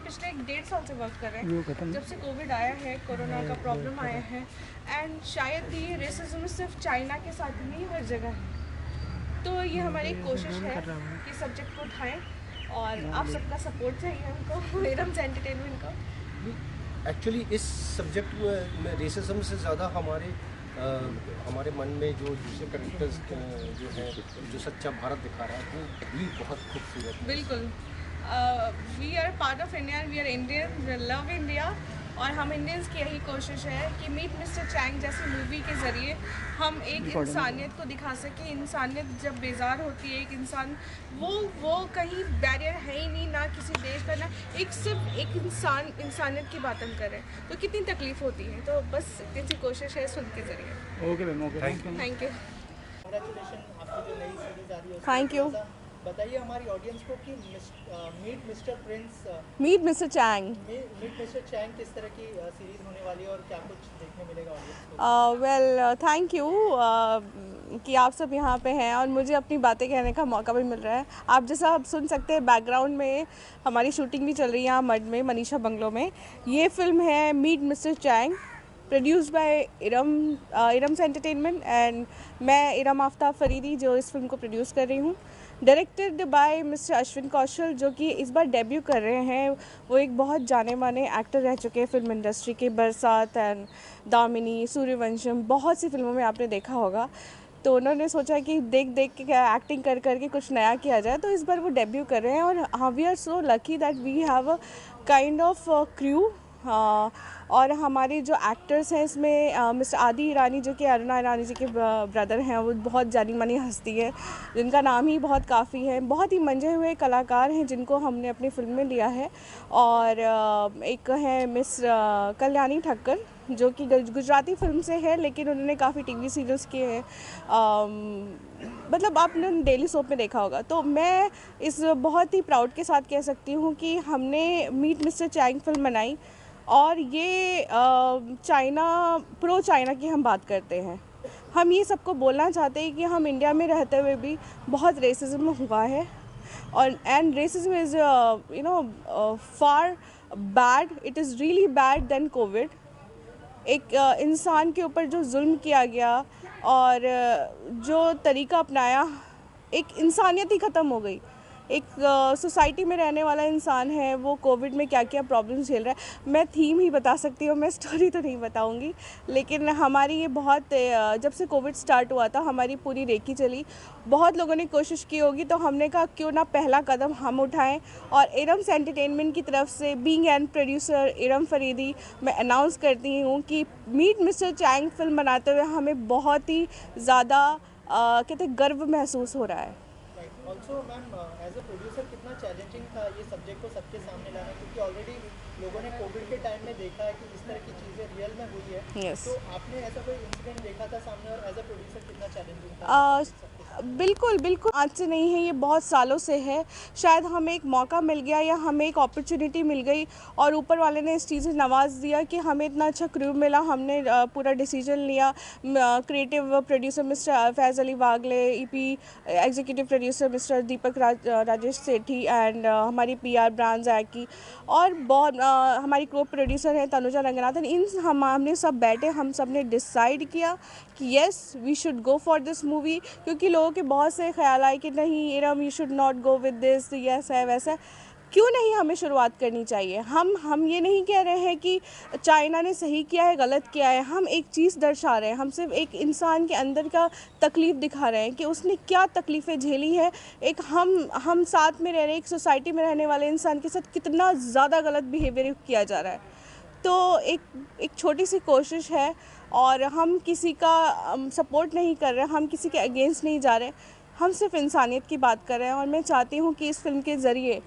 पिछले 1.5 साल से वर्क कर रहे हैं, जब से कोविड आया है, कोरोना का प्रॉब्लम आया है, एंड शायद ये रेसिज्म सिर्फ चाइना के साथ नहीं हर जगह है। तो ये हमारी कोशिश है कि सब्जेक्ट को उठाएं और आप सबका सपोर्ट चाहिए हमको, इरम्स एंटरटेनमेंट को। एक्चुअली इस सब्जेक्ट में रेसिज्म से ज़्यादा हमारे मन में जो दूसरे करेक्टर्स जो है, जो सच्चा भारत दिखा रहा है, वो भी बहुत खूबसूरत है। बिल्कुल, we are part of India, we are Indian, we love India, और हम इंडियंस की यही कोशिश है कि मीट मिस्टर चैंग जैसी मूवी के ज़रिए हम एक इंसानियत को दिखा सकें। इंसानियत जब बेजार होती है, एक इंसान वो कहीं बैरियर है ही नहीं, ना किसी देश का, ना सिर्फ एक इंसानियत की बात हम करें तो कितनी तकलीफ़ होती है। तो बस इतनी सी कोशिश है इस फिल्म के ज़रिए। Okay ma'am, okay, thank you. Congratulation, आपकी जो नई सीरीज आ रही है। Thank you. बताइए हमारी ऑडियंस को कि meet Mister Prince, meet Mister Chang, meet Mister Chang किस तरह की सीरीज होने वाली है और क्या कुछ देखने मिलेगा ऑडियंस को? वेल, थैंक यू कि आप सब यहाँ पे हैं और मुझे अपनी बातें कहने का मौका भी मिल रहा है। आप जैसा आप सुन सकते हैं, बैकग्राउंड में हमारी शूटिंग भी चल रही है यहाँ मड में, मनीषा बंगलो में। ये फिल्म है meet Mister Chang, produced by Iram's entertainment, and मैं इरम आफ्ताब फरीदी जो इस फिल्म को प्रोड्यूस कर रही हूँ। डायरेक्टेड बाय मिस्टर अश्विन कौशल, जो कि इस बार डेब्यू कर रहे हैं। वो एक बहुत जाने माने एक्टर रह चुके हैं फिल्म इंडस्ट्री के, बरसात एंड दामिनी, सूर्यवंशम, बहुत सी फिल्मों में आपने देखा होगा। तो उन्होंने सोचा कि देख के एक्टिंग कर करके कुछ नया किया जाए, तो इस बार वो डेब्यू कर रहे हैं। और हाँ, we are so lucky that we have a kind of crew. और हमारे जो एक्टर्स हैं इसमें मिस्टर आदि ईरानी, जो कि अरुणा ईरानी जी के ब्रदर हैं, वो बहुत जानी मानी हस्ती है जिनका नाम ही बहुत काफ़ी है। बहुत ही मंझे हुए कलाकार हैं जिनको हमने अपनी फिल्म में लिया है। और एक है मिस कल्याणी ठक्कर, जो कि गुजराती फिल्म से है, लेकिन उन्होंने काफ़ी टीवी सीरियल्स किए हैं, मतलब आपने डेली सोप में देखा होगा। तो मैं इस बहुत ही प्राउड के साथ कह सकती हूँ कि हमने मीट मिस्टर चैंग फिल्म बनाई, और ये प्रो चाइना की हम बात करते हैं। हम ये सबको बोलना चाहते हैं कि हम इंडिया में रहते हुए भी बहुत रेसिज्म हुआ है, और and racism is far bad, it is really bad then covid. एक इंसान के ऊपर जो जुल्म किया गया और जो तरीका अपनाया, एक इंसानियत ही ख़त्म हो गई। एक सोसाइटी में रहने वाला इंसान है, वो कोविड में क्या क्या प्रॉब्लम्स झेल रहा है। मैं थीम ही बता सकती हूँ, मैं स्टोरी तो नहीं बताऊँगी, लेकिन हमारी ये बहुत, जब से कोविड स्टार्ट हुआ था हमारी पूरी रेकी चली। बहुत लोगों ने कोशिश की होगी, तो हमने कहा क्यों ना पहला कदम हम उठाएं। और इरम्स एंटरटेनमेंट की तरफ से being and producer Iram Faridi, मैं अनाउंस करती हूँ कि मीट मिस्टर चैंग फिल्म बनाते हुए हमें बहुत ही ज़्यादा कहते गर्व महसूस हो रहा है। Also ma'am as a producer कितना चैलेंजिंग था ये सब्जेक्ट को सबके सामने लाना, क्योंकि ऑलरेडी लोगों ने कोविड के टाइम में देखा है कि इस तरह की चीज़ें रियल में हुई है। Yes. तो आपने ऐसा कोई इंसिडेंट देखा था सामने, और एज अ प्रोड्यूसर कितना चैलेंजिंग था? बिल्कुल बिल्कुल, आज से नहीं है, ये बहुत सालों से है। शायद हमें एक मौका मिल गया या हमें एक अपॉर्चुनिटी मिल गई और ऊपर वाले ने इस चीज़ से नवाज दिया कि हमें इतना अच्छा क्रू मिला। हमने पूरा डिसीजन लिया। Creative producer mister Faiz Ali Wagle, EP executive producer mister Deepak Rajesh Sethi and हमारी पीआर ब्रांड्स की, और बहुत हमारी को प्रोड्यूसर हैं तनुजा रंगनाथन। हमने सब बैठे, हम सब ने डिसाइड किया कि yes we should go for this movie, क्योंकि लोगों के बहुत से ख्याल आए कि नहीं Iram you should not go with this, yes है वैसा। क्यों नहीं, हमें शुरुआत करनी चाहिए। हम ये नहीं कह रहे हैं कि चाइना ने सही किया है गलत किया है, हम एक चीज़ दर्शा रहे हैं। हम सिर्फ एक इंसान के अंदर का तकलीफ़ दिखा रहे हैं कि उसने क्या तकलीफ़ें झेली है। एक हम साथ में रह रहे, एक सोसाइटी में रहने वाले इंसान के साथ कितना ज़्यादा गलत बिहेवियर किया जा रहा है। तो एक छोटी सी कोशिश है और हम किसी का सपोर्ट नहीं कर रहे, हम किसी के अगेंस्ट नहीं जा रहे, हम सिर्फ इंसानियत की बात कर रहे हैं। और मैं चाहती हूँ कि इस फिल्म के ज़रिए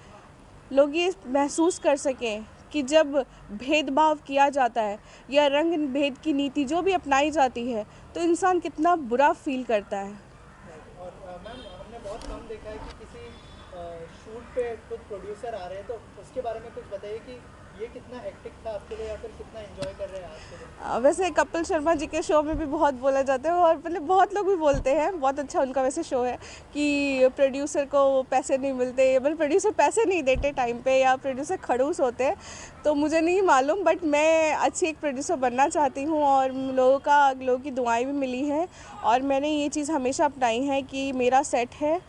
लोग ये महसूस कर सकें कि जब भेदभाव किया जाता है या रंग भेद की नीति जो भी अपनाई जाती है तो इंसान कितना बुरा फील करता है। और मैम हमने बहुत कम देखा है कि किसी शूट पे कुछ प्रोड्यूसर आ रहे हैं, तो उसके बारे में कुछ बताइए कि ये कितना हेक्टिक था आपके लिए, या फिर कितना एंजॉय कर रहे हैं आज के दिन? वैसे कपिल शर्मा जी के शो में भी बहुत बोला जाता है और मतलब बहुत लोग भी बोलते हैं, बहुत अच्छा उनका वैसे शो है कि प्रोड्यूसर को पैसे नहीं मिलते, मतलब प्रोड्यूसर पैसे नहीं देते टाइम पे या प्रोड्यूसर खड़ूस होते हैं। तो मुझे नहीं मालूम, बट मैं अच्छी एक प्रोड्यूसर बनना चाहती हूँ और लोगों की दुआएं भी मिली हैं और मैंने ये चीज़ हमेशा अपनाई है कि मेरा सेट है,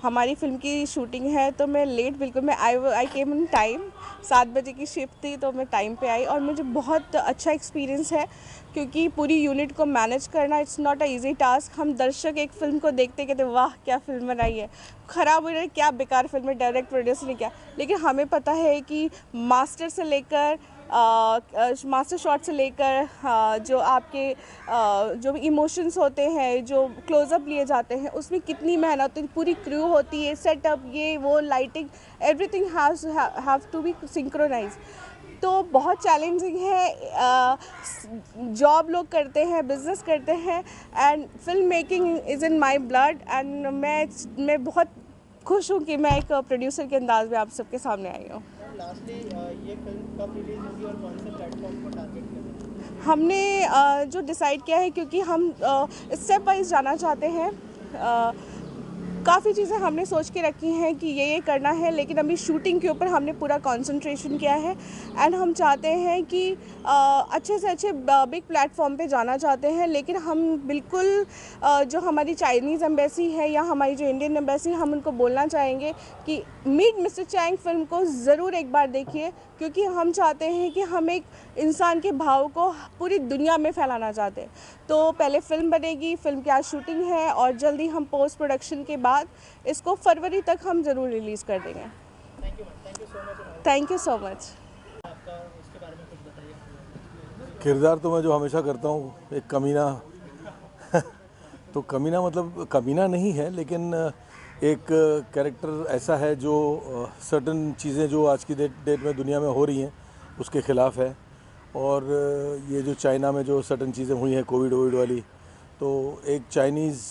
हमारी फ़िल्म की शूटिंग है तो मैं लेट बिल्कुल, मैं आई केम इन टाइम। 7 बजे की शिफ्ट थी तो मैं टाइम पे आई और मुझे बहुत अच्छा एक्सपीरियंस है क्योंकि पूरी यूनिट को मैनेज करना it's not a easy task. हम दर्शक एक फ़िल्म को देखते कहते वाह क्या फ़िल्म बनाई है, ख़राब हो रही है, क्या बेकार फिल्म है, डायरेक्ट प्रोड्यूसर ने क्या, लेकिन हमें पता है कि मास्टर से लेकर मास्टर शॉट से लेकर जो आपके जो भी इमोशंस होते हैं, जो क्लोज़अप लिए जाते हैं, उसमें कितनी मेहनत होती है, पूरी क्रू होती है, सेटअप ये वो lighting everything have to be synchronise. तो बहुत चैलेंजिंग है। जॉब लोग करते हैं, बिज़नेस करते हैं and film making is in my blood and मैं बहुत खुश हूँ कि मैं एक प्रोड्यूसर के अंदाज में आप सबके सामने आई हूँ। लास्टली ये फिल्म कब रिलीज होगी और कौन से प्लेटफॉर्म को टारगेट करेंगे? हमने जो डिसाइड किया है, क्योंकि हम स्टेप वाइज जाना चाहते हैं, काफ़ी चीज़ें हमने सोच के रखी हैं कि ये करना है, लेकिन अभी शूटिंग के ऊपर हमने पूरा कंसंट्रेशन किया है एंड हम चाहते हैं कि अच्छे से अच्छे बिग प्लेटफॉर्म पे जाना चाहते हैं। लेकिन हम बिल्कुल जो हमारी चाइनीज़ एम्बेसी है या हमारी जो इंडियन एम्बेसी, हम उनको बोलना चाहेंगे कि मीट मिस्टर चैंग फिल्म को ज़रूर एक बार देखिए, क्योंकि हम चाहते हैं कि हम एक इंसान के भाव को पूरी दुनिया में फैलाना चाहते हैं। तो पहले फ़िल्म बनेगी, फ़िल्म की आज शूटिंग है और जल्दी हम पोस्ट प्रोडक्शन के बाद इसको फरवरी तक हम ज़रूर रिलीज़ कर देंगे। Thank you ma'am, thank you so much. Thank you so much. आपका उसके बारे में कुछ बताइए। किरदार तो मैं जो हमेशा करता हूँ एक कमीना तो कमीना मतलब कमीना नहीं है, लेकिन एक कैरेक्टर ऐसा है जो सर्टन चीज़ें जो आज की डेट में दुनिया में हो रही हैं उसके ख़िलाफ़ है। और ये जो चाइना में जो सर्टन चीज़ें हुई हैं कोविड वाली, तो एक चाइनीज़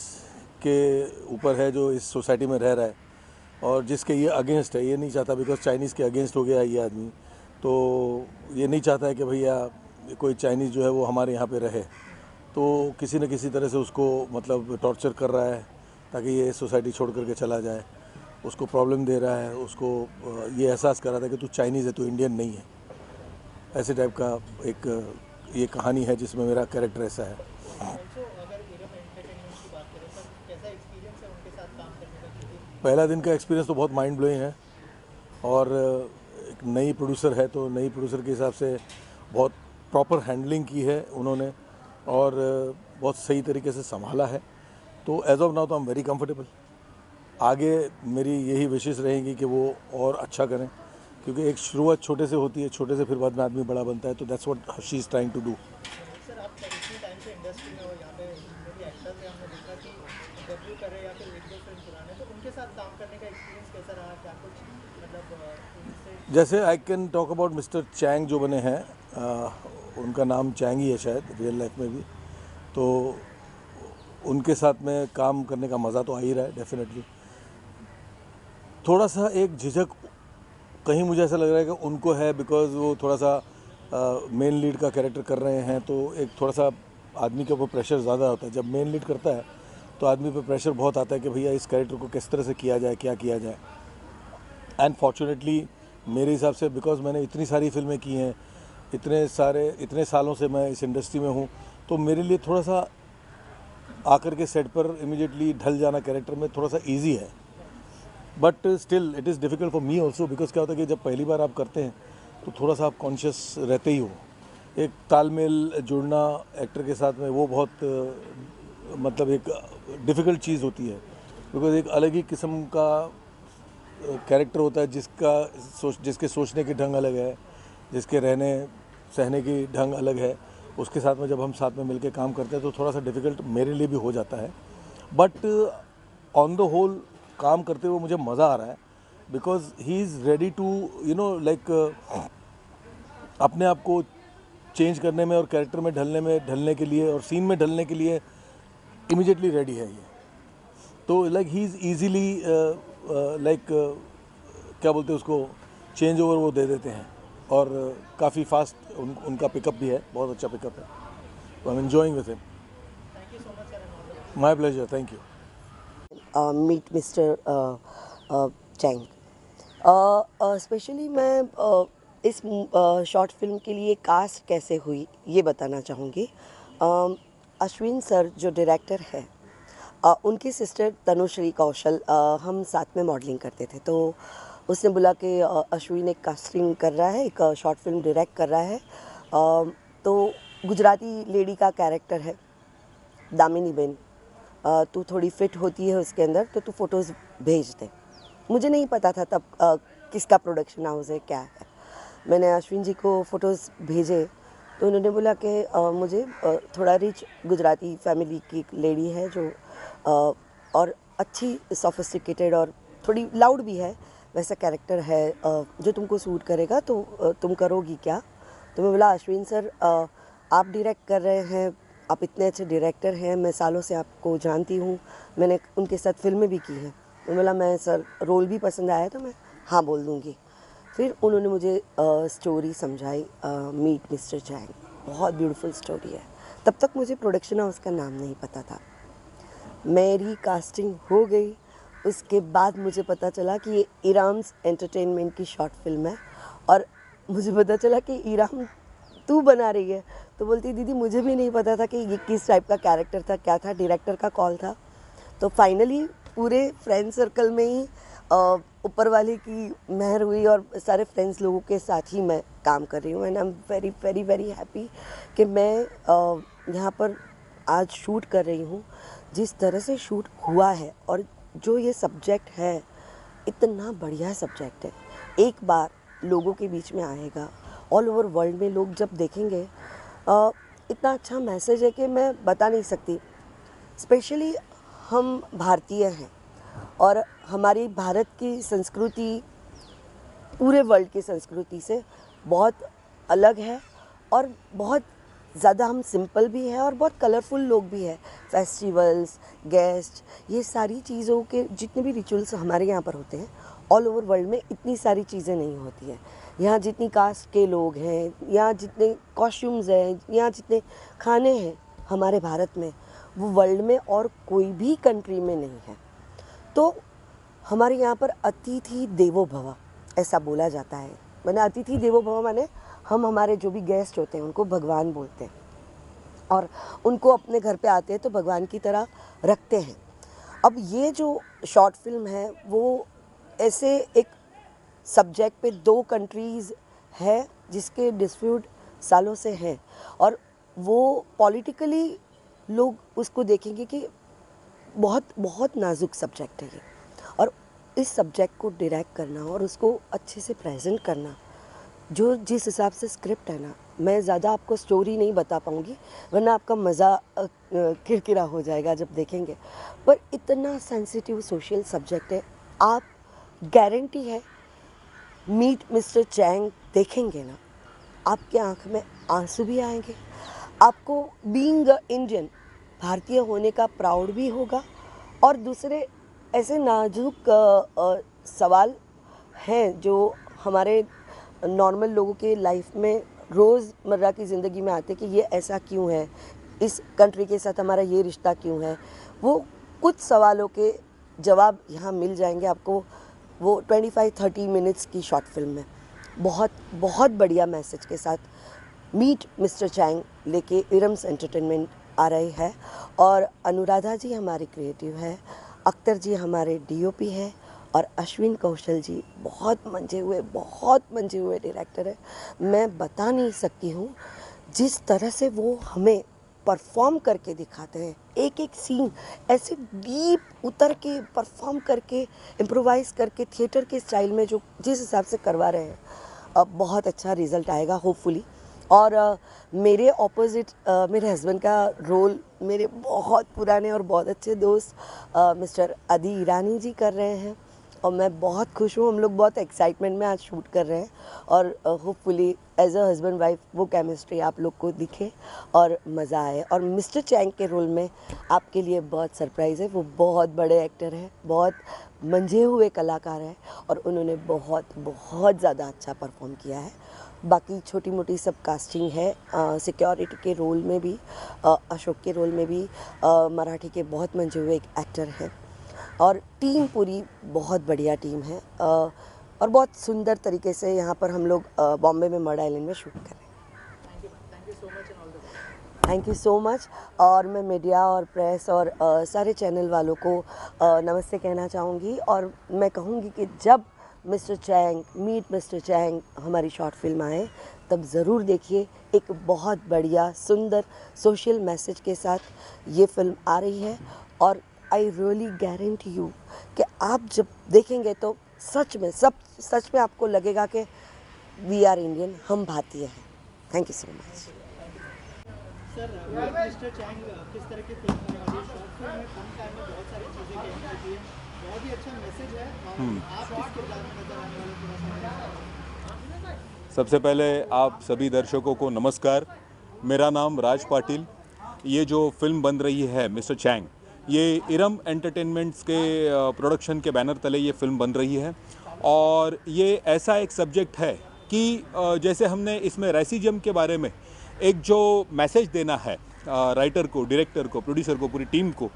के ऊपर है जो इस सोसाइटी में रह रहा है और जिसके ये अगेंस्ट है, ये नहीं चाहता, बिकॉज चाइनीज़ के अगेंस्ट हो गया है ये आदमी, तो ये नहीं चाहता है कि भैया कोई चाइनीज़ जो है वो हमारे यहाँ पे रहे, तो किसी न किसी तरह से उसको मतलब टॉर्चर कर रहा है ताकि ये सोसाइटी छोड़ करके चला जाए। उसको प्रॉब्लम दे रहा है, उसको ये एहसास करा था कि तू चाइनीज़ है, तू इंडियन नहीं है। ऐसे टाइप का एक ये कहानी है जिसमें मेरा कैरेक्टर ऐसा है। पहला दिन का एक्सपीरियंस तो बहुत माइंड ब्लोइंग है और एक नई प्रोड्यूसर है तो नई प्रोड्यूसर के हिसाब से बहुत प्रॉपर हैंडलिंग की है उन्होंने और बहुत सही तरीके से संभाला है। तो एज ऑफ नाउ तो आई एम वेरी कंफर्टेबल। आगे मेरी यही विशेष रहेंगी कि वो और अच्छा करें, क्योंकि एक शुरुआत छोटे से होती है, छोटे से फिर बाद में आदमी बड़ा बनता है, तो that's what she is trying to do. Sir आप इतनी टाइम से इंडस्ट्री में हो, यहाँ पे जो भी एक्टर्स हैं हमने देखा कि जब डेब्यू कर रहे हैं या फिर एक दो फिल्म पुराने, तो उनके साथ काम करने का एक्सपीरियंस कैसा रहा, क्या कुछ मतलब उनसे? जैसे I can talk about Mister Chang जो बने हैं, उनका नाम चैंग ही है शायद रियल लाइफ में भी, तो उनके साथ में काम करने का मज़ा तो आ ही रहा है डेफिनेटली। थोड़ा सा एक झिझक कहीं मुझे ऐसा लग रहा है कि उनको है, बिकॉज वो थोड़ा सा मेन लीड का कैरेक्टर कर रहे हैं, तो एक थोड़ा सा आदमी के ऊपर प्रेशर ज़्यादा होता है। जब मेन लीड करता है तो आदमी पे प्रेशर बहुत आता है कि भैया इस कैरेक्टर को किस तरह से किया जाए, क्या किया जाए। एंड फॉर्चुनेटली मेरे हिसाब से, बिकॉज मैंने इतनी सारी फिल्में की हैं, इतने सालों से मैं इस इंडस्ट्री में हूँ, तो मेरे लिए थोड़ा सा आकर के सेट पर इमीडिएटली ढल जाना कैरेक्टर में थोड़ा सा ईजी है। But still it is difficult for me also, because क्या होता है कि जब पहली बार आप करते हैं तो थोड़ा सा आप कॉन्शियस रहते ही हो। एक तालमेल जुड़ना एक्टर के साथ में वो बहुत मतलब एक डिफ़िकल्ट चीज़ होती है, बिकॉज एक अलग ही किस्म का कैरेक्टर होता है जिसके सोचने की ढंग अलग है, जिसके रहने सहने की ढंग अलग है। उसके साथ में जब हम साथ में मिलकर काम करते हैं तो थोड़ा सा डिफ़िकल्ट मेरे लिए भी हो जाता है। बट ऑन द होल काम करते हुए मुझे मज़ा आ रहा है, because he is ready to like अपने आप को चेंज करने में और कैरेक्टर में ढलने के लिए और सीन में ढलने के लिए इमीडिएटली रेडी है ये। तो like he is easily like क्या बोलते हैं उसको, चेंज ओवर वो दे देते हैं, और काफ़ी फास्ट उनका पिकअप भी है, बहुत अच्छा पिकअप है। तो I am enjoying with him. Thank you so much sir. My pleasure, thank you. meet Mr. Chang. Specially मैं इस शॉर्ट फिल्म के लिए कास्ट कैसे हुई ये बताना चाहूँगी। अश्विन सर जो डायरेक्टर है, उनकी सिस्टर तनुश्री कौशल, हम साथ में मॉडलिंग करते थे, तो उसने बोला कि अश्विन एक कास्टिंग कर रहा है, एक शॉर्ट फिल्म डायरेक्ट कर रहा है, तो गुजराती लेडी का कैरेक्टर है दामिनी बेन, तू थोड़ी फिट होती है उसके अंदर, तो तू फ़ोटोज़ भेज दे। मुझे नहीं पता था तब किसका प्रोडक्शन हाउस है, क्या है। मैंने अश्विन जी को फ़ोटोज़ भेजे तो उन्होंने बोला कि मुझे थोड़ा रिच गुजराती फैमिली की एक लेडी है जो और अच्छी सोफिस्टिकेटेड और थोड़ी लाउड भी है, वैसा कैरेक्टर है जो तुमको सूट करेगा, तो तुम करोगी क्या। तो मैं बोला अश्विन सर, आप डायरेक्ट कर रहे हैं, आप इतने अच्छे डायरेक्टर हैं, मैं सालों से आपको जानती हूँ, मैंने उनके साथ फिल्में भी की हैं। तो बोला मैं सर रोल भी पसंद आया तो मैं हाँ बोल दूँगी। फिर उन्होंने मुझे स्टोरी समझाई, मीट मिस्टर चैंग, बहुत ब्यूटीफुल स्टोरी है। तब तक मुझे प्रोडक्शन हाउस का नाम नहीं पता था। मेरी कास्टिंग हो गई, उसके बाद मुझे पता चला कि ये इराम्स एंटरटेनमेंट की शॉर्ट फिल्म है, और मुझे पता चला कि इराम तू बना रही है। तो बोलती दीदी मुझे भी नहीं पता था कि ये किस टाइप का कैरेक्टर था, क्या था, डायरेक्टर का कॉल था। तो फाइनली पूरे फ्रेंड सर्कल में ही ऊपर वाले की मेहर हुई और सारे फ्रेंड्स लोगों के साथ ही मैं काम कर रही हूँ। And I am very very very happy कि मैं यहाँ पर आज शूट कर रही हूँ। जिस तरह से शूट हुआ है और जो ये सब्जेक्ट है, इतना बढ़िया सब्जेक्ट है, एक बार लोगों के बीच में आएगा, ऑल ओवर वर्ल्ड में लोग जब देखेंगे, इतना अच्छा मैसेज है कि मैं बता नहीं सकती। स्पेशली हम भारतीय हैं और हमारी भारत की संस्कृति पूरे वर्ल्ड की संस्कृति से बहुत अलग है, और बहुत ज़्यादा हम सिंपल भी हैं और बहुत कलरफुल लोग भी हैं। फेस्टिवल्स, गेस्ट, ये सारी चीज़ों के जितने भी रिचुअल्स हमारे यहाँ पर होते हैं, ऑल ओवर वर्ल्ड में इतनी सारी चीज़ें नहीं होती हैं। यहाँ जितनी कास्ट के लोग हैं, यहाँ जितने कॉस्ट्यूम्स हैं, यहाँ जितने खाने हैं हमारे भारत में, वो वर्ल्ड में और कोई भी कंट्री में नहीं है। तो हमारे यहाँ पर अतिथि देवो भव ऐसा बोला जाता है। मैंने अतिथि देवो भव माने हम हमारे जो भी गेस्ट होते हैं उनको भगवान बोलते हैं, और उनको अपने घर पे आते हैं तो भगवान की तरह रखते हैं। अब ये जो शॉर्ट फिल्म है वो ऐसे एक सब्जेक्ट पे 2 कंट्रीज़ है जिसके डिस्प्यूट सालों से हैं, और वो पॉलिटिकली लोग उसको देखेंगे कि बहुत बहुत नाजुक सब्जेक्ट है ये, और इस सब्जेक्ट को डायरेक्ट करना और उसको अच्छे से प्रेजेंट करना जो जिस हिसाब से स्क्रिप्ट है ना, मैं ज़्यादा आपको स्टोरी नहीं बता पाऊँगी वरना आपका मज़ा किरकिरा हो जाएगा जब देखेंगे। पर इतना सेंसिटिव सोशल सब्जेक्ट है, आप गारंटी है मीट मिस्टर चैंग देखेंगे ना, आपके आँख में आंसू भी आएंगे। आपको बीइंग अ इंडियन, भारतीय होने का प्राउड भी होगा। और दूसरे ऐसे नाजुक सवाल हैं जो हमारे नॉर्मल लोगों के लाइफ में रोज़मर्रा की ज़िंदगी में आते कि ये ऐसा क्यों है, इस कंट्री के साथ हमारा ये रिश्ता क्यों है। वो कुछ सवालों के जवाब यहाँ मिल जाएंगे आपको। वो 25-30 मिनट्स की शॉर्ट फिल्म में बहुत बहुत बढ़िया मैसेज के साथ मीट मिस्टर चैंग लेके इरम्स एंटरटेनमेंट आ रही है। और अनुराधा जी हमारी क्रिएटिव है, अख्तर जी हमारे डीओपी है और अश्विन कौशल जी बहुत मंझे हुए डायरेक्टर है। मैं बता नहीं सकती हूँ जिस तरह से वो हमें परफॉर्म करके दिखाते हैं, एक एक सीन ऐसे डीप उतर के परफॉर्म करके इम्प्रोवाइज करके थिएटर के स्टाइल में जो जिस हिसाब से करवा रहे हैं, अब बहुत अच्छा रिज़ल्ट आएगा होपफुली। और मेरे ऑपोजिट मेरे हस्बैंड का रोल मेरे बहुत पुराने और बहुत अच्छे दोस्त मिस्टर अदी ईरानी जी कर रहे हैं और मैं बहुत खुश हूँ। हम लोग बहुत एक्साइटमेंट में आज शूट कर रहे हैं और hopefully as a husband wife वो केमिस्ट्री आप लोग को दिखे और मज़ा आए। और मिस्टर चैंग के रोल में आपके लिए बहुत सरप्राइज़ है। वो बहुत बड़े एक्टर हैं, बहुत मंझे हुए कलाकार हैं और उन्होंने बहुत बहुत ज़्यादा अच्छा परफॉर्म किया है। बाकी छोटी मोटी सब कास्टिंग है, सिक्योरिटी के रोल में भी, अशोक के रोल में भी मराठी के बहुत मंझे हुए एक एक्टर हैं और टीम पूरी बहुत बढ़िया टीम है। और बहुत सुंदर तरीके से यहाँ पर हम लोग बॉम्बे में मड आइलैंड में शूट कर रहे हैं। Thank you so much. और मैं मीडिया और प्रेस और सारे चैनल वालों को नमस्ते कहना चाहूँगी और मैं कहूँगी कि जब Mister Chang meet Mister Chang हमारी शॉर्ट फिल्म आए तब ज़रूर देखिए। एक बहुत बढ़िया सुंदर सोशल मैसेज के साथ ये फिल्म आ रही है और आई रियली गारंटी यू कि आप जब देखेंगे तो सच में आपको लगेगा कि वी आर इंडियन, हम भारतीय हैं। Thank you so much. Sir, Mister Chang किस तरह की फिल्म होने वाली है? शॉर्ट फिल्म में कम टाइम में बहुत सारी चीज़ें कहने होती है, बहुत ही अच्छा मैसेज है और आप किस किरदार में नजर आने वाले थोड़ा सा? सबसे पहले आप सभी दर्शकों को नमस्कार। मेरा नाम राज पाटिल। ये जो फिल्म बन रही है मिस्टर चैंग, ये इरम एंटरटेनमेंट्स के प्रोडक्शन के बैनर तले ये फिल्म बन रही है और ये ऐसा एक सब्जेक्ट है कि जैसे हमने इसमें रेसिज्म के बारे में एक जो मैसेज देना है राइटर को, डायरेक्टर को, प्रोड्यूसर को, पूरी टीम को,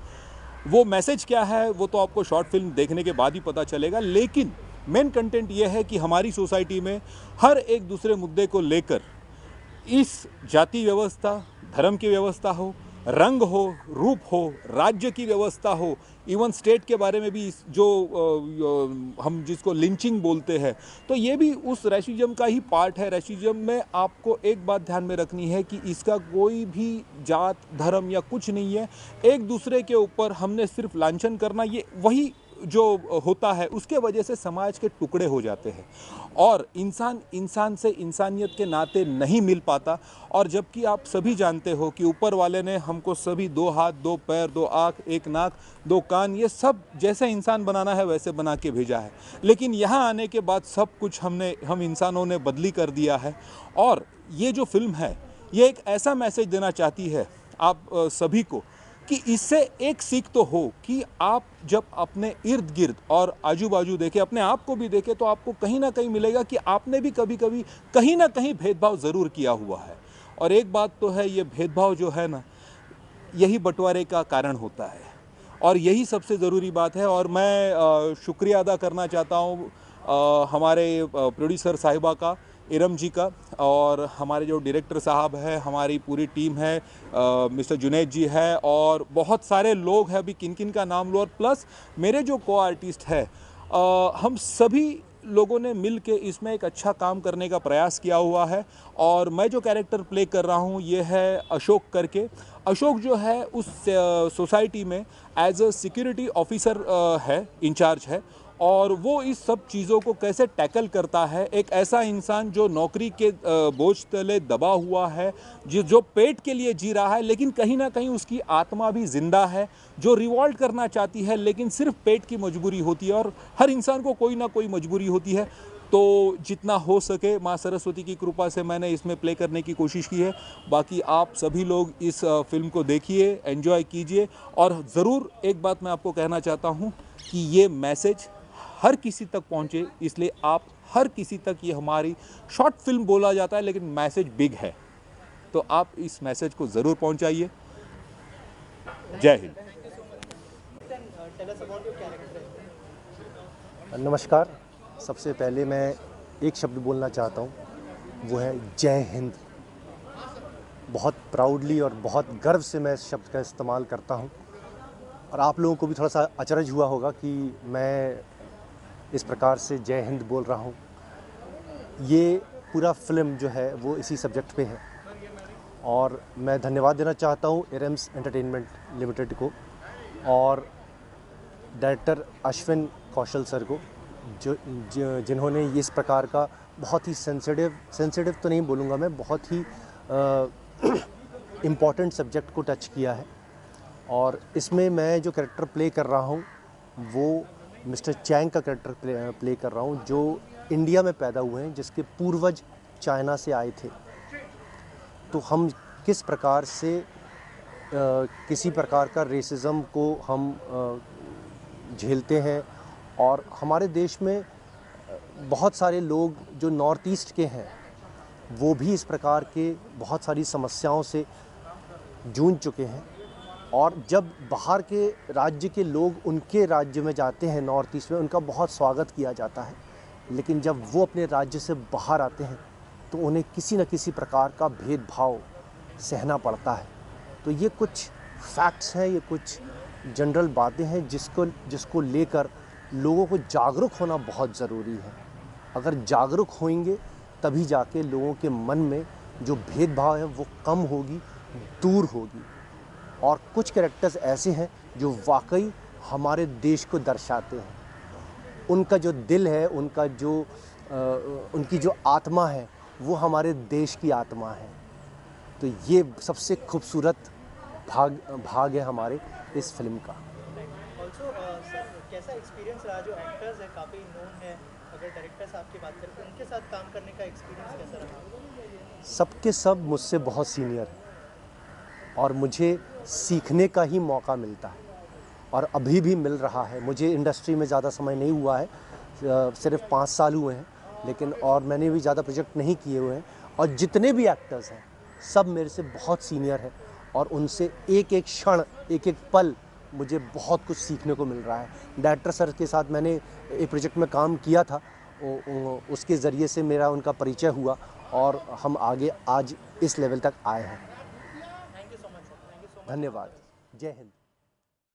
वो मैसेज क्या है वो तो आपको शॉर्ट फिल्म देखने के बाद ही पता चलेगा। लेकिन मेन कंटेंट ये है कि हमारी सोसाइटी में हर एक दूसरे मुद्दे को लेकर, इस जाति व्यवस्था, धर्म की व्यवस्था हो, रंग हो, रूप हो, राज्य की व्यवस्था हो, इवन स्टेट के बारे में भी जो हम जिसको लिंचिंग बोलते हैं, तो ये भी उस रेसिज्म का ही पार्ट है। रेसिज्म में आपको एक बात ध्यान में रखनी है कि इसका कोई भी जात, धर्म या कुछ नहीं है। एक दूसरे के ऊपर हमने सिर्फ लांछन करना, ये वही जो होता है उसके वजह से समाज के टुकड़े हो जाते हैं और इंसान से इंसानियत के नाते नहीं मिल पाता। और जबकि आप सभी जानते हो कि ऊपर वाले ने हमको सभी 2 हाथ, 2 पैर, 2 आँख, 1 नाक, 2 कान, ये सब जैसे इंसान बनाना है वैसे बना के भेजा है। लेकिन यहाँ आने के बाद सब कुछ हम इंसानों ने बदली कर दिया है। और ये जो फिल्म है ये एक ऐसा मैसेज देना चाहती है आप सभी को कि इससे एक सीख तो हो कि आप जब अपने इर्द गिर्द और आजू बाजू देखें, अपने आप को भी देखें, तो आपको कहीं ना कहीं मिलेगा कि आपने भी कभी कभी कहीं ना कहीं भेदभाव ज़रूर किया हुआ है। और एक बात तो है, ये भेदभाव जो है ना, यही बंटवारे का कारण होता है और यही सबसे ज़रूरी बात है। और मैं शुक्रिया अदा करना चाहता हूँ हमारे प्रोड्यूसर साहिबा का, इरम जी का, और हमारे जो डायरेक्टर साहब है, हमारी पूरी टीम है, मिस्टर जुनैद जी है और बहुत सारे लोग हैं, अभी किन किन का नाम लो, और प्लस मेरे जो को आर्टिस्ट है, हम सभी लोगों ने मिल के इसमें एक अच्छा काम करने का प्रयास किया हुआ है। और मैं जो कैरेक्टर प्ले कर रहा हूँ ये है अशोक करके। अशोक जो है उस सोसाइटी में एज अ सिक्योरिटी ऑफिसर है, इंचार्ज है और वो इस सब चीज़ों को कैसे टैकल करता है। एक ऐसा इंसान जो नौकरी के बोझ तले दबा हुआ है, जो पेट के लिए जी रहा है, लेकिन कहीं ना कहीं उसकी आत्मा भी जिंदा है, जो रिवॉल्ट करना चाहती है, लेकिन सिर्फ पेट की मजबूरी होती है। और हर इंसान को कोई ना कोई मजबूरी होती है। तो जितना हो सके माँ सरस्वती की कृपा से मैंने इसमें प्ले करने की कोशिश की है। बाकी आप सभी लोग इस फिल्म को देखिए, एंजॉय कीजिए। और ज़रूर एक बात मैं आपको कहना चाहता हूँ कि ये मैसेज हर किसी तक पहुँचे, इसलिए आप हर किसी तक, ये हमारी शॉर्ट फिल्म बोला जाता है लेकिन मैसेज बिग है, तो आप इस मैसेज को ज़रूर पहुँचाइए। जय हिंद। नमस्कार। सबसे पहले मैं एक शब्द बोलना चाहता हूँ, वो है जय हिंद। बहुत प्राउडली और बहुत गर्व से मैं इस शब्द का इस्तेमाल करता हूँ। और आप लोगों को भी थोड़ा सा अचरज हुआ होगा कि मैं इस प्रकार से जय हिंद बोल रहा हूँ। ये पूरा फिल्म जो है वो इसी सब्जेक्ट पे है। और मैं धन्यवाद देना चाहता हूँ इरम्स एंटरटेनमेंट लिमिटेड को और डायरेक्टर अश्विन कौशल सर को, जिन्होंने इस प्रकार का बहुत ही सेंसिटिव तो नहीं बोलूँगा मैं, बहुत ही इम्पॉर्टेंट सब्जेक्ट को टच किया है। और इसमें मैं जो कैरेक्टर प्ले कर रहा हूँ वो मिस्टर चैंग का कैरेक्टर प्ले कर रहा हूँ, जो इंडिया में पैदा हुए हैं, जिसके पूर्वज चाइना से आए थे। तो हम किस प्रकार से किसी प्रकार का रेसिज्म को हम झेलते हैं। और हमारे देश में बहुत सारे लोग जो नॉर्थ ईस्ट के हैं वो भी इस प्रकार के बहुत सारी समस्याओं से जूझ चुके हैं। और जब बाहर के राज्य के लोग उनके राज्य में जाते हैं नॉर्थ ईस्ट में, उनका बहुत स्वागत किया जाता है, लेकिन जब वो अपने राज्य से बाहर आते हैं तो उन्हें किसी न किसी प्रकार का भेदभाव सहना पड़ता है। तो ये कुछ फैक्ट्स हैं, ये कुछ जनरल बातें हैं जिसको लेकर लोगों को जागरूक होना बहुत ज़रूरी है। अगर जागरूक होंगे तभी जाके लोगों के मन में जो भेदभाव है वो कम होगी, दूर होगी। और कुछ कैरेक्टर्स ऐसे हैं जो वाकई हमारे देश को दर्शाते हैं। उनका जो दिल है, उनकी जो आत्मा है वो हमारे देश की आत्मा है। तो ये सबसे खूबसूरत भाग है हमारे इस फिल्म का। ऑल्सो कैसा एक्सपीरियंस रहा, जो एक्टर्स हैं काफ़ी नोन है, अगर डायरेक्टर साहब की बात करें तो उनके साथ काम करने का एक्सपीरियंस कैसा रहा? सबके सब मुझसे बहुत सीनियर हैं और मुझे सीखने का ही मौका मिलता है और अभी भी मिल रहा है। मुझे इंडस्ट्री में ज़्यादा समय नहीं हुआ है, सिर्फ 5 साल हुए हैं, लेकिन और मैंने भी ज़्यादा प्रोजेक्ट नहीं किए हुए हैं। और जितने भी एक्टर्स हैं सब मेरे से बहुत सीनियर हैं और उनसे एक एक क्षण, एक एक पल मुझे बहुत कुछ सीखने को मिल रहा है। डायरेक्टर सर के साथ मैंने एक प्रोजेक्ट में काम किया था, उसके ज़रिए से मेरा उनका परिचय हुआ और हम आगे आज इस लेवल तक आए हैं। Thank you so much sir, thank you so much. धन्यवाद। जय हिंद।